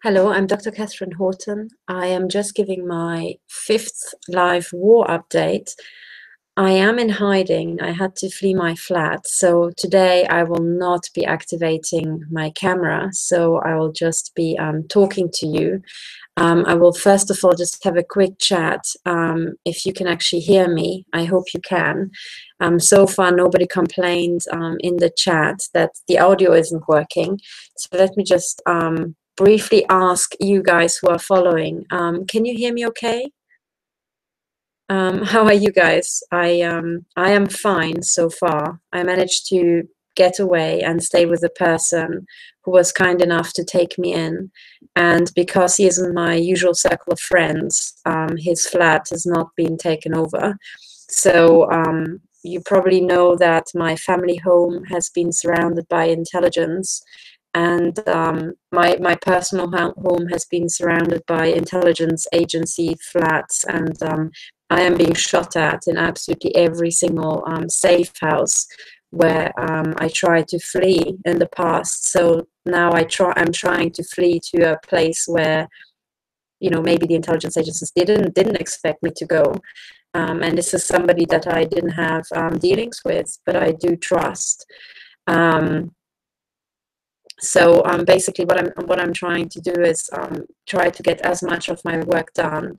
Hello, I'm Dr. Katherine Horton. I am just giving my 5th live war update. I am in hiding. I had to flee my flat. So today I will not be activating my camera. So I will just be talking to you. I will first of all just have a quick chat. If you can actually hear me, I hope you can. So far, nobody complained in the chat that the audio isn't working. So let me just briefly ask you guys who are following, can you hear me okay? How are you guys? I am fine so far. I managed to get away and stay with a person who was kind enough to take me in. And because he isn't my usual circle of friends, his flat has not been taken over. So you probably know that my family home has been surrounded by intelligence, and my personal home has been surrounded by intelligence agency flats, and I am being shot at in absolutely every single safe house where I tried to flee in the past. So now I'm trying to flee to a place where, you know, maybe the intelligence agencies didn't expect me to go. And this is somebody that I didn't have dealings with, but I do trust. So basically, what I'm trying to do is try to get as much of my work done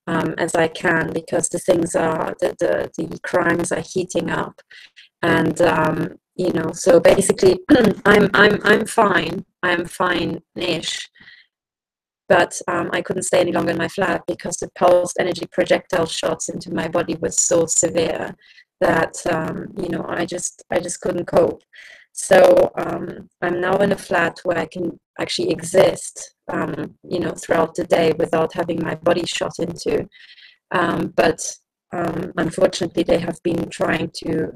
as I can, because the things are the crimes are heating up, and you know. So basically, I'm fine. I'm fine-ish. But I couldn't stay any longer in my flat because the pulsed energy projectile shots into my body was so severe that you know, I just couldn't cope. So I'm now in a flat where I can actually exist, you know, throughout the day without having my body shot into. But unfortunately, they have been trying to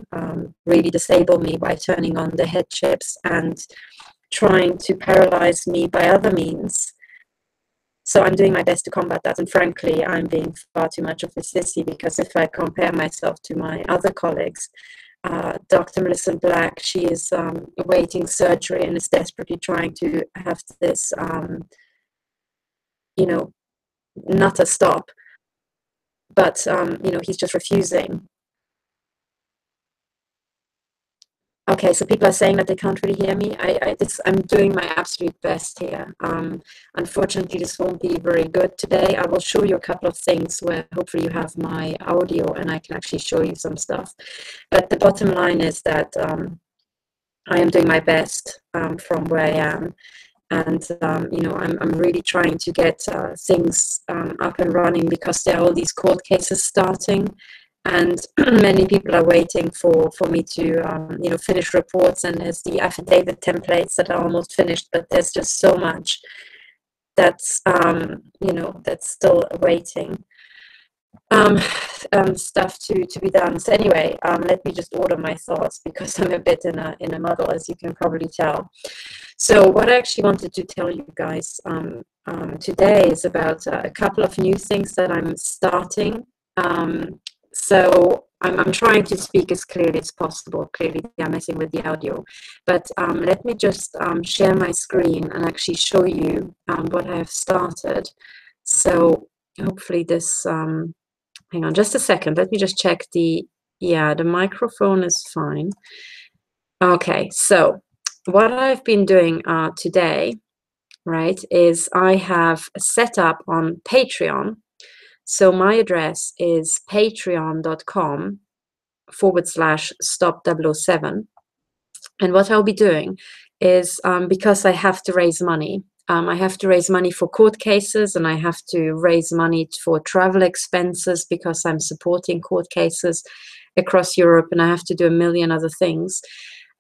really disable me by turning on the head chips and trying to paralyze me by other means. So I'm doing my best to combat that, and frankly, I'm being far too much of a sissy, because if I compare myself to my other colleagues, Dr. Melissa Black, she is awaiting surgery and is desperately trying to have this, you know, nutter stop, but you know, he's just refusing. Okay, so people are saying that they can't really hear me. I'm doing my absolute best here. Unfortunately, this won't be very good today. I will show you a couple of things where hopefully you have my audio and I can actually show you some stuff. But the bottom line is that I am doing my best from where I am. And, you know, I'm really trying to get things up and running, because there are all these court cases starting. And many people are waiting for me to, you know, finish reports, and there's the affidavit templates that are almost finished, but there's just so much that's, you know, that's still awaiting stuff to be done. So anyway, let me just order my thoughts, because I'm a bit in a muddle, as you can probably tell. So what I actually wanted to tell you guys today is about a couple of new things that I'm starting. So I'm trying to speak as clearly as possible. Clearly, I'm messing with the audio. But let me just share my screen and actually show you what I have started. So hopefully this, hang on just a second. Let me just check yeah, the microphone is fine. Okay, so what I've been doing today, right, is I have set up on Patreon. So my address is patreon.com/stop007. And what I'll be doing is, because I have to raise money, I have to raise money for court cases, and I have to raise money for travel expenses, because I'm supporting court cases across Europe, and I have to do a million other things.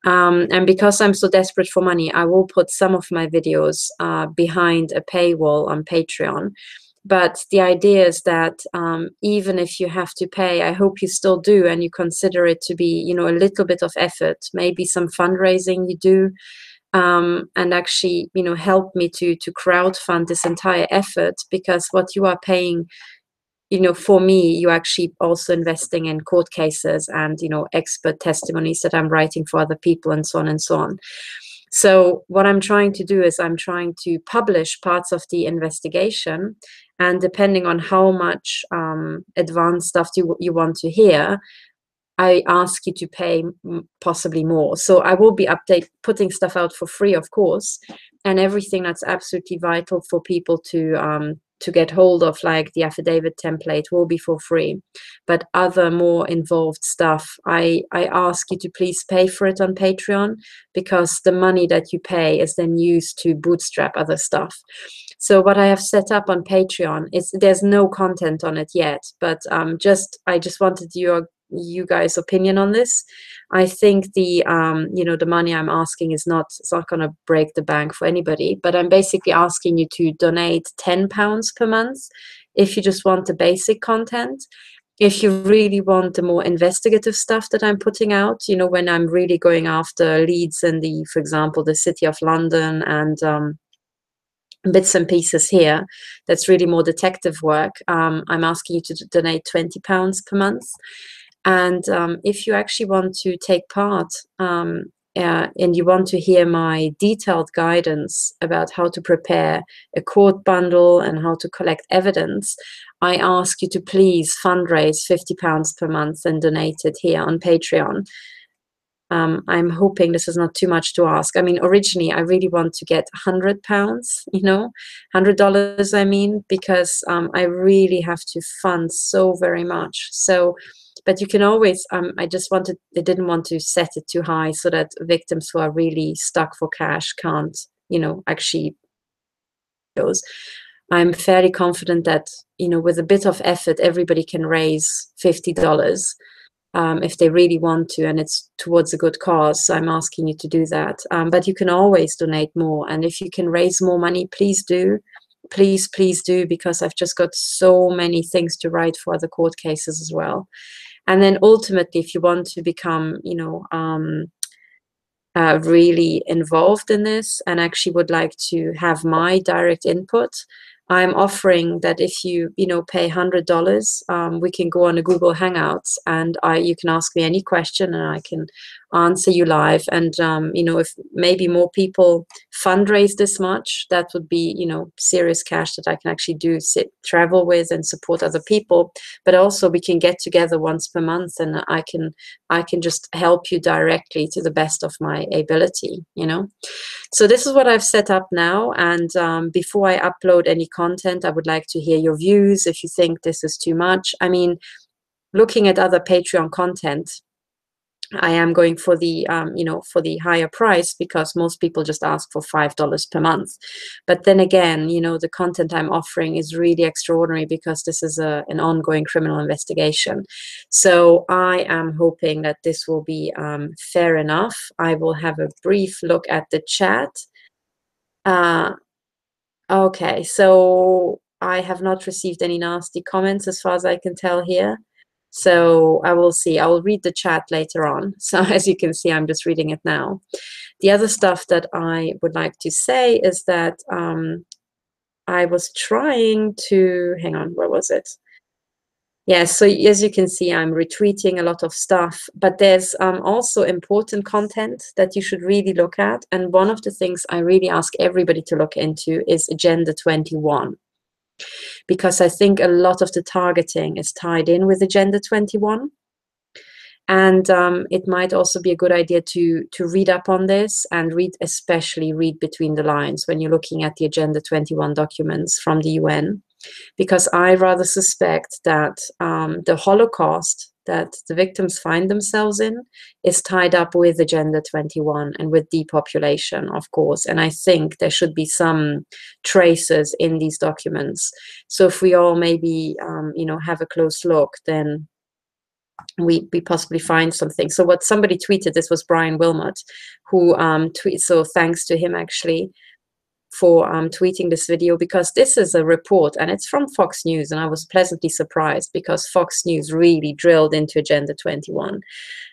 And because I'm so desperate for money, I will put some of my videos behind a paywall on Patreon. But the idea is that even if you have to pay, I hope you still do, and you consider it to be, you know, a little bit of effort, maybe some fundraising you do, and actually, you know, help me to crowdfund this entire effort, because what you are paying, you know, for me, you're actually also investing in court cases and, you know, expert testimonies that I'm writing for other people, and so on and so on. So what I'm trying to do is I'm trying to publish parts of the investigation, and depending on how much advanced stuff you want to hear, I ask you to pay possibly more. So I will be putting stuff out for free, of course, and everything that's absolutely vital for people to get hold of, like the affidavit template, will be for free. But other more involved stuff, I ask you to please pay for it on Patreon, because the money that you pay is then used to bootstrap other stuff. So what I have set up on Patreon is, there's no content on it yet, but I just wanted you guys' opinion on this. I think the the money I'm asking is not, it's not going to break the bank for anybody, but I'm basically asking you to donate £10 per month if you just want the basic content. If you really want the more investigative stuff that I'm putting out, when I'm really going after leads in for example, the City of London, and bits and pieces here, that's really more detective work, I'm asking you to donate £20 per month. And if you actually want to take part, and you want to hear my detailed guidance about how to prepare a court bundle and how to collect evidence, I ask you to please fundraise £50 per month and donate it here on Patreon. I'm hoping this is not too much to ask. I mean, originally, I really want to get £100, $100, I mean, because I really have to fund so very much. So, but you can always, I didn't want to set it too high so that victims who are really stuck for cash can't, actually those. I'm fairly confident that, with a bit of effort, everybody can raise $50. If they really want to, and it's towards a good cause. So I'm asking you to do that. But you can always donate more. And if you can raise more money, please do. Please do, because I've just got so many things to write for other court cases as well. And then ultimately, if you want to become, really involved in this and actually would like to have my direct input, I'm offering that if you pay $100, we can go on a Google Hangouts, and you can ask me any question and I can answer you live. And if maybe more people fundraise this much, that would be serious cash that I can actually travel with and support other people. But also we can get together once per month, and I can just help you directly to the best of my ability. So this is what I've set up now, and before I upload any content, I would like to hear your views if you think this is too much. I mean, looking at other Patreon content, I am going for the for the higher price, because most people just ask for $5 per month. But then again, the content I'm offering is really extraordinary, because this is an ongoing criminal investigation. So I am hoping that this will be fair enough. I will have a brief look at the chat. Okay, so I have not received any nasty comments as far as I can tell here. So I will see. I will read the chat later on. So as you can see, I'm just reading it now. The other stuff that I would like to say is that I was trying to, hang on, where was it? Yeah, so as you can see, I'm retweeting a lot of stuff, but there's also important content that you should really look at. And one of the things I really ask everybody to look into is Agenda 21, because I think a lot of the targeting is tied in with Agenda 21. And it might also be a good idea to read up on this and especially read between the lines when you're looking at the Agenda 21 documents from the UN. Because I rather suspect that the Holocaust that the victims find themselves in is tied up with Agenda 21 and with depopulation, of course. And I think there should be some traces in these documents. So if we all maybe, have a close look, then we possibly find something. So what somebody tweeted, this was Brian Wilmot, who tweeted, so thanks to him actually for tweeting this video, because this is a report and it's from Fox News, and I was pleasantly surprised because Fox News really drilled into Agenda 21.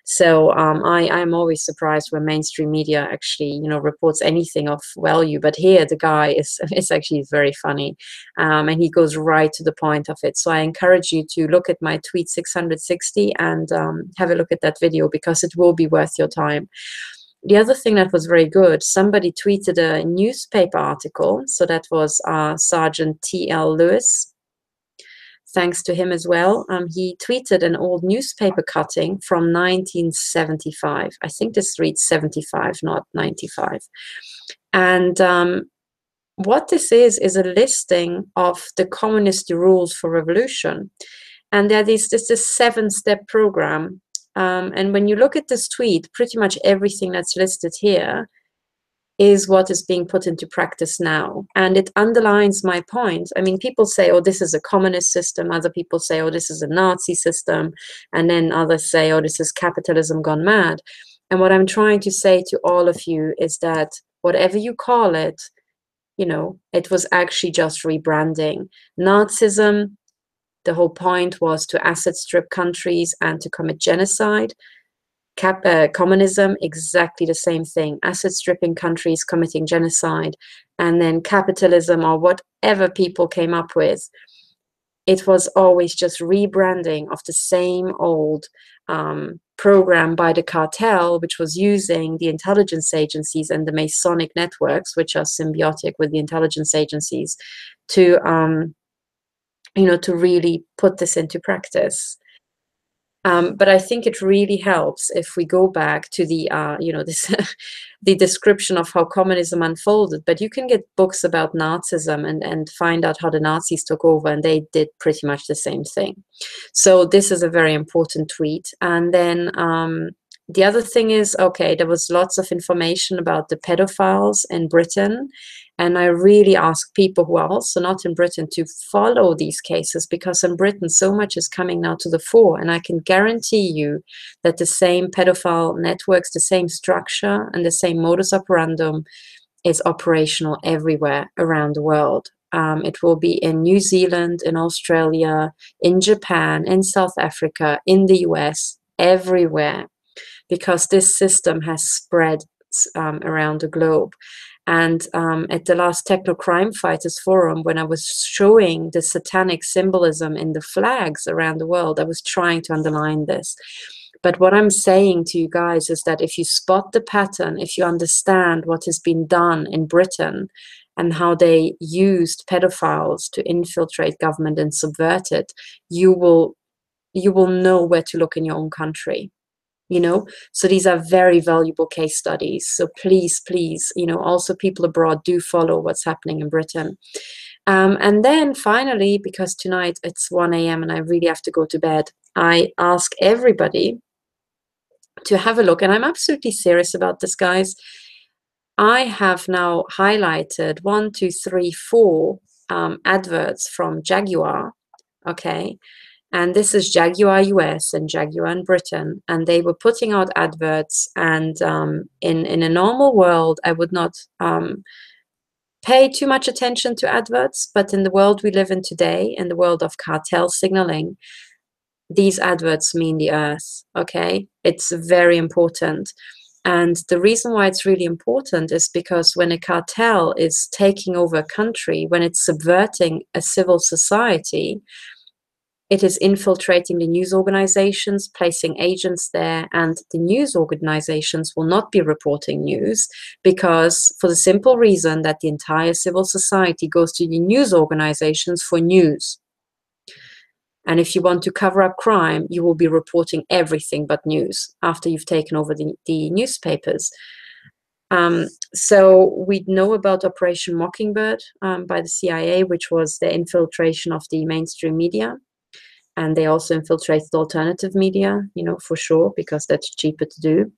So I'm always surprised when mainstream media actually reports anything of value, but here the guy is actually very funny, and he goes right to the point of it. So I encourage you to look at my tweet 660 and have a look at that video, because it will be worth your time. the other thing that was very good, somebody tweeted a newspaper article. So that was Sergeant T.L. Lewis. Thanks to him as well. He tweeted an old newspaper cutting from 1975. I think this reads 75, not 95. And what this is a listing of the communist rules for revolution. And that is this a 7-step program. And when you look at this tweet, pretty much everything that's listed here is what is being put into practice now. And it underlines my point. I mean, people say, oh, this is a communist system. Other people say, oh, this is a Nazi system. And then others say, oh, this is capitalism gone mad. And what I'm trying to say to all of you is that whatever you call it, you know, it was actually just rebranding. Nazism, the whole point was to asset strip countries and to commit genocide. Communism, exactly the same thing. Asset stripping countries, committing genocide. And then capitalism, or whatever people came up with, it was always just rebranding of the same old program by the cartel, which was using the intelligence agencies and the Masonic networks, which are symbiotic with the intelligence agencies, to you know, to really put this into practice. But I think it really helps if we go back to the, you know, this the description of how communism unfolded. But you can get books about Nazism and find out how the Nazis took over, and they did pretty much the same thing. So this is a very important tweet. And then the other thing is, okay, there was lots of information about the pedophiles in Britain. And I really ask people who are also not in Britain to follow these cases, because in Britain, so much is coming now to the fore. And I can guarantee you that the same pedophile networks, the same structure and the same modus operandum is operational everywhere around the world. It will be in New Zealand, in Australia, in Japan, in South Africa, in the US, everywhere, because this system has spread around the globe. And at the last Techno Crime Fighters Forum, when I was showing the satanic symbolism in the flags around the world, I was trying to underline this. But what I'm saying to you guys is that if you spot the pattern, if you understand what has been done in Britain and how they used pedophiles to infiltrate government and subvert it, you will know where to look in your own country. You know, so these are very valuable case studies. So please, you know, also people abroad, do follow what's happening in Britain. And then finally, because tonight it's 1 a.m. and I really have to go to bed, I ask everybody to have a look. And I'm absolutely serious about this, guys. I have now highlighted 1, 2, 3, 4 adverts from Jaguar. Okay. And this is Jaguar US and Jaguar in Britain. And they were putting out adverts. And in a normal world, I would not pay too much attention to adverts. But in the world we live in today, in the world of cartel signaling, these adverts mean the earth. Okay, it's very important. And the reason why it's really important is because when a cartel is taking over a country, when it's subverting a civil society, it is infiltrating the news organizations, placing agents there, and the news organizations will not be reporting news, because for the simple reason that the entire civil society goes to the news organizations for news. And if you want to cover up crime, you will be reporting everything but news after you've taken over the newspapers. So we know about Operation Mockingbird by the CIA, which was the infiltration of the mainstream media. And they also infiltrated alternative media, you know, for sure, because that's cheaper to do.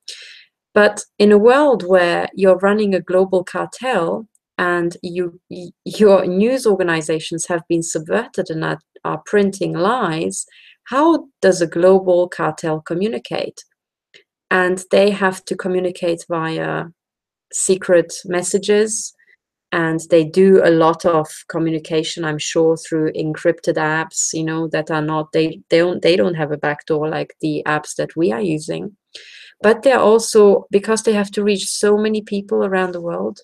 But in a world where you're running a global cartel and your news organizations have been subverted and are printing lies, how does a global cartel communicate? And they have to communicate via secret messages. And they do a lot of communication, I'm sure, through encrypted apps, you know, that are not, they don't have a backdoor like the apps that we are using. But they're also, because they have to reach so many people around the world,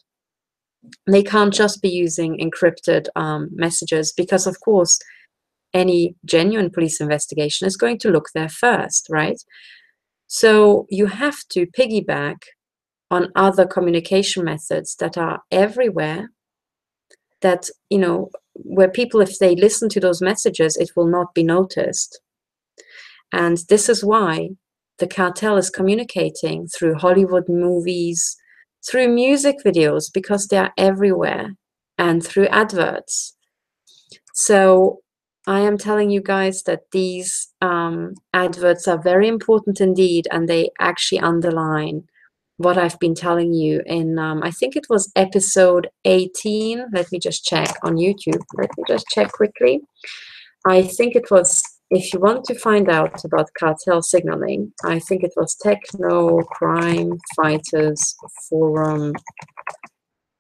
they can't just be using encrypted messages, because of course, any genuine police investigation is going to look there first, right? So you have to piggyback on other communication methods that are everywhere, that, you know, where people, if they listen to those messages, it will not be noticed. And this is why the cartel is communicating through Hollywood movies, through music videos, because they are everywhere, and through adverts. So I am telling you guys that these adverts are very important indeed, and they actually underline what I've been telling you in, I think it was episode 18. Let me just check on YouTube. Let me just check quickly. I think it was, if you want to find out about cartel signaling, I think it was Techno Crime Fighters Forum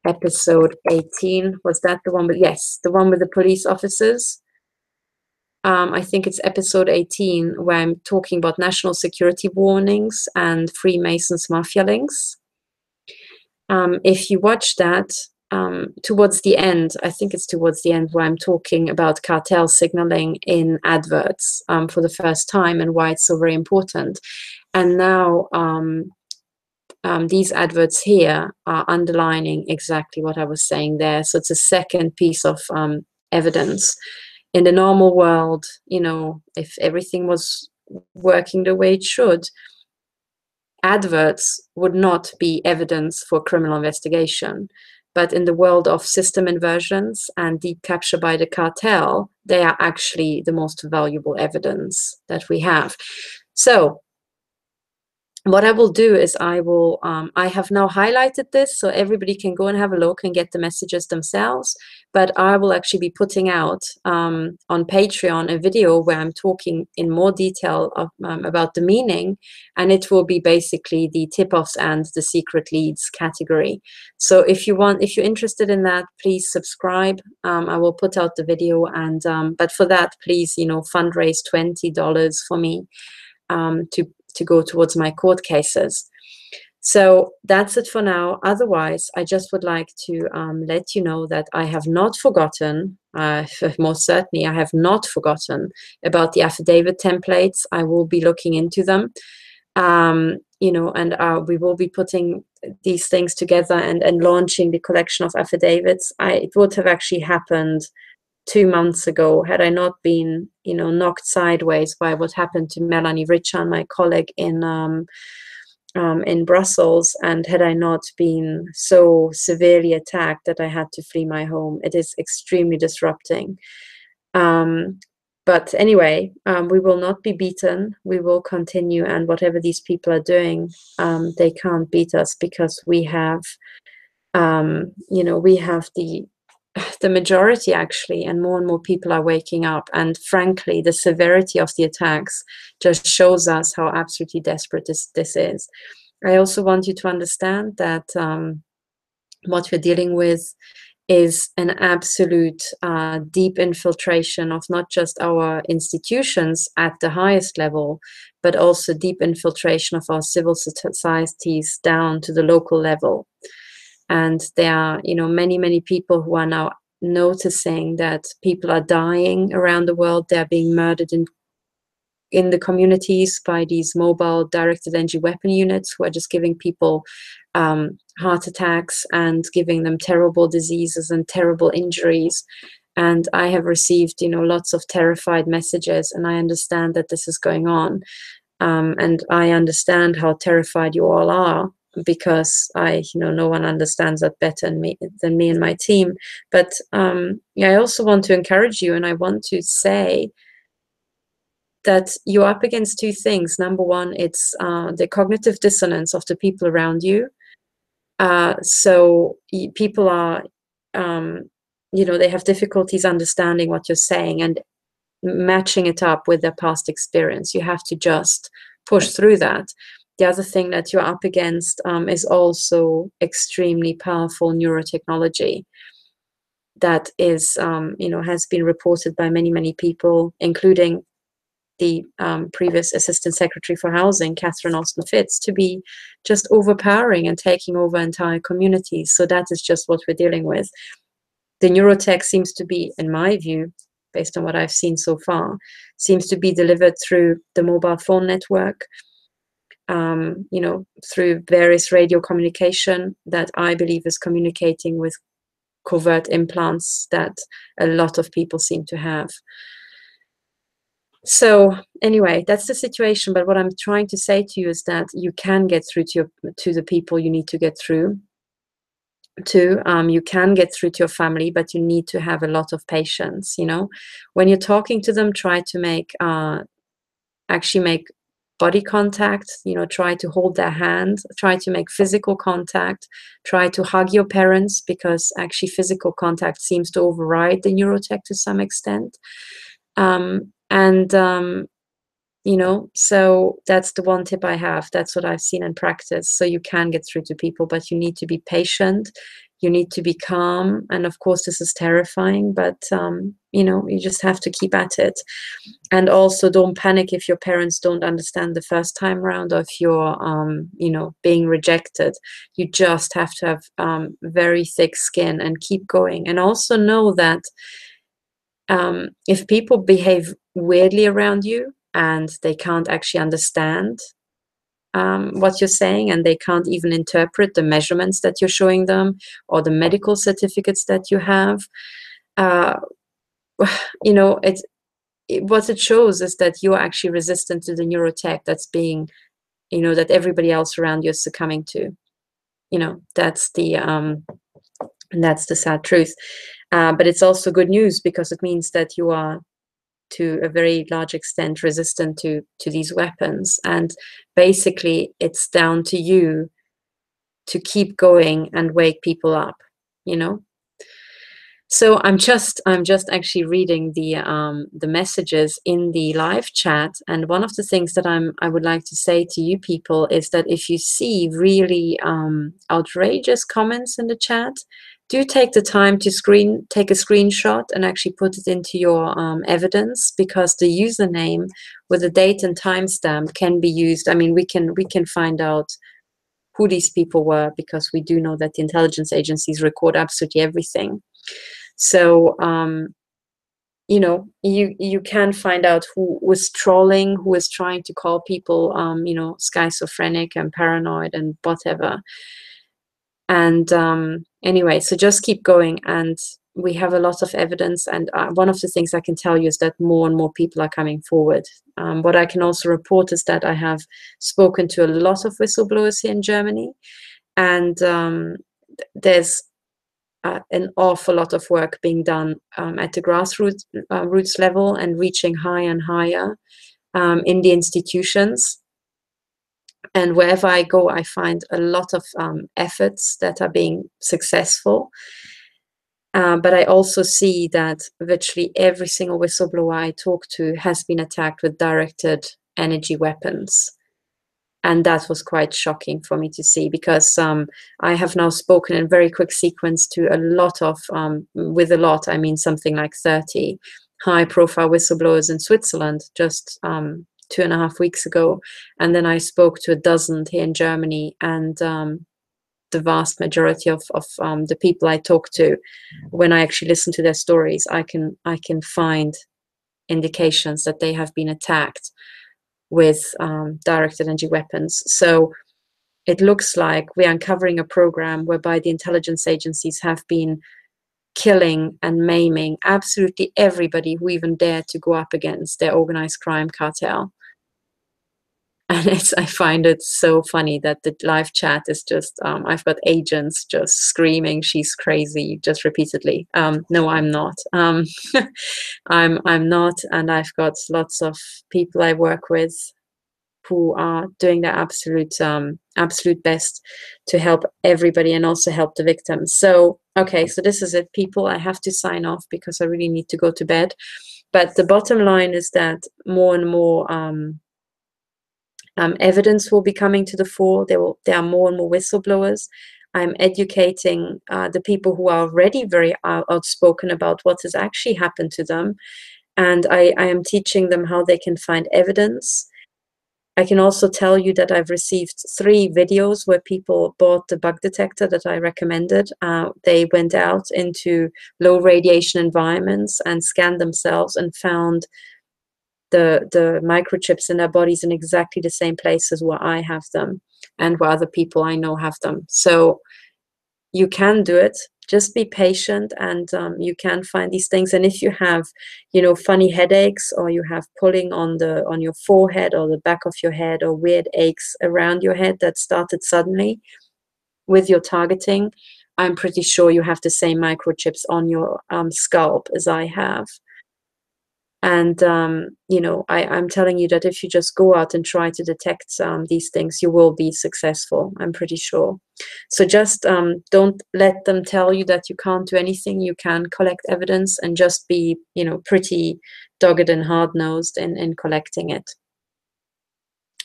episode 18. Was that the one with, yes, the one with the police officers? I think it's episode 18, where I'm talking about national security warnings and Freemasons mafia links. If you watch that, towards the end, I think it's towards the end, where I'm talking about cartel signaling in adverts for the first time, and why it's so very important. And now these adverts here are underlining exactly what I was saying there. So it's a second piece of evidence. In the normal world, you know, if everything was working the way it should, adverts would not be evidence for criminal investigation. But in the world of system inversions and deep capture by the cartel, they are actually the most valuable evidence that we have. So what I will do is I will, I have now highlighted this so everybody can go and have a look and get the messages themselves. But I will actually be putting out on Patreon a video where I'm talking in more detail of, about the meaning, and it will be basically the tip-offs and the secret leads category. So if you want, if you're interested in that, please subscribe. I will put out the video, and but for that, please, you know, fundraise $20 for me to go towards my court cases. So that's it for now. Otherwise, I just would like to let you know that I have not forgotten, most certainly I have not forgotten about the affidavit templates. I will be looking into them, you know, and we will be putting these things together and launching the collection of affidavits. It would have actually happened 2 months ago, had I not been, you know, knocked sideways by what happened to Melanie Richan, my colleague in Brussels, and had I not been so severely attacked that I had to flee my home. It is extremely disrupting. But anyway, we will not be beaten. We will continue, and whatever these people are doing, they can't beat us, because we have, you know, we have the majority actually, and more people are waking up. And frankly, the severity of the attacks just shows us how absolutely desperate this is. I also want you to understand that what we're dealing with is an absolute deep infiltration of not just our institutions at the highest level, but also deep infiltration of our civil societies down to the local level. And there are, you know, many people who are now noticing that people are dying around the world. They're being murdered in the communities by these mobile directed energy weapon units, who are just giving people heart attacks and giving them terrible diseases and terrible injuries. And I have received, you know, lots of terrified messages, and I understand that this is going on. And I understand how terrified you all are, because you know, no one understands that better than me and my team. But yeah, I also want to encourage you, and I want to say that you're up against two things. Number one, it's the cognitive dissonance of the people around you. So people are, you know, they have difficulties understanding what you're saying and matching it up with their past experience. You have to just push through that. The other thing that you're up against is also extremely powerful neurotechnology that is, you know, has been reported by many people, including the previous Assistant Secretary for Housing, Katherine Horton, to be just overpowering and taking over entire communities. So that is just what we're dealing with. The neurotech seems to be, in my view, based on what I've seen so far, seems to be delivered through the mobile phone network. you know, through various radio communication that I believe is communicating with covert implants that a lot of people seem to have. So anyway, that's the situation. But what I'm trying to say to you is that you can get through to the people you need to get through to. You can get through to your family, but you need to have a lot of patience. You know, when you're talking to them, try to make actually make body contact. You know, try to hold their hand, try to make physical contact, try to hug your parents, because actually physical contact seems to override the neurotech to some extent. You know, so that's the one tip I have. That's what I've seen in practice. So you can get through to people, but you need to be patient. You need to be calm. And of course, this is terrifying, but, you know, you just have to keep at it. And also don't panic if your parents don't understand the first time around, or if you're, you know, being rejected. You just have to have very thick skin and keep going. And also know that if people behave weirdly around you, and they can't actually understand what you're saying, and they can't even interpret the measurements that you're showing them or the medical certificates that you have, you know, what it shows is that you're actually resistant to the neurotech that's being, you know, that everybody else around you is succumbing to. You know, that's the sad truth. But it's also good news, because it means that you are, to a very large extent, resistant to these weapons. And basically it's down to you to keep going and wake people up, you know. So I'm just actually reading the messages in the live chat, and one of the things that I would like to say to you people is that if you see really outrageous comments in the chat, do take the time to take a screenshot and actually put it into your evidence, because the username with the date and timestamp can be used. I mean, we can find out who these people were, because we do know that the intelligence agencies record absolutely everything. So, you know, you can find out who was trolling, who was trying to call people, you know, schizophrenic and paranoid and whatever. And anyway, so just keep going. And we have a lot of evidence. And one of the things I can tell you is that more and more people are coming forward. What I can also report is that I have spoken to a lot of whistleblowers here in Germany. And there's an awful lot of work being done at the grassroots roots level, and reaching higher and higher in the institutions. And wherever I go, I find a lot of efforts that are being successful. But I also see that virtually every single whistleblower I talk to has been attacked with directed energy weapons. And that was quite shocking for me to see, because I have now spoken in very quick sequence to a lot of, with a lot, I mean something like 30 high-profile whistleblowers in Switzerland just 2.5 weeks ago. And then I spoke to a dozen here in Germany, and the vast majority of the people I talk to, when I actually listen to their stories, I can find indications that they have been attacked with directed energy weapons. So it looks like we're uncovering a program whereby the intelligence agencies have been killing and maiming absolutely everybody who even dared to go up against their organized crime cartel. And I find it so funny that the live chat is just, I've got agents just screaming, "She's crazy," just repeatedly. No, I'm not. I'm not. And I've got lots of people I work with who are doing their absolute best to help everybody and also help the victims. So, okay, so this is it, people. I have to sign off because I really need to go to bed. But the bottom line is that more and more evidence will be coming to the fore. There are more and more whistleblowers. I'm educating the people who are already very outspoken about what has actually happened to them. And I am teaching them how they can find evidence. I can also tell you that I've received 3 videos where people bought the bug detector that I recommended. They went out into low radiation environments and scanned themselves and found the microchips in their bodies in exactly the same places where I have them and where other people I know have them. So you can do it. Just be patient, and you can find these things. And if you have, you know, funny headaches, or you have pulling on your forehead or the back of your head, or weird aches around your head that started suddenly with your targeting, I'm pretty sure you have the same microchips on your scalp as I have. And you know, I'm telling you that if you just go out and try to detect these things, you will be successful. I'm pretty sure. So just don't let them tell you that you can't do anything. You can collect evidence, and just be, you know, pretty dogged and hard-nosed in collecting it.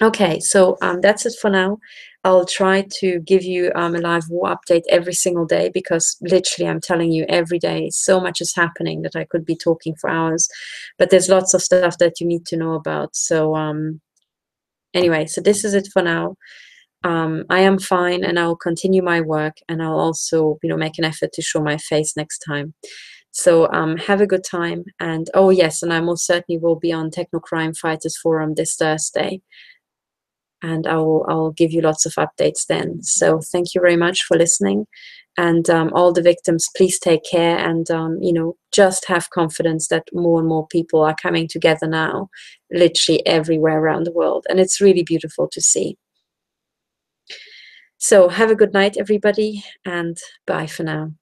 Okay, so that's it for now. I'll try to give you a live war update every single day, because literally I'm telling you, every day so much is happening that I could be talking for hours, but there's lots of stuff that you need to know about. So anyway, so this is it for now. I am fine, and I'll continue my work, and I'll also, you know, make an effort to show my face next time. So have a good time. And oh yes, and I most certainly will be on Techno Crime Fighters Forum this Thursday, and I'll give you lots of updates then. So thank you very much for listening, and all the victims, please take care, and you know, just have confidence that more and more people are coming together now, literally everywhere around the world, and it's really beautiful to see. So have a good night, everybody, and bye for now.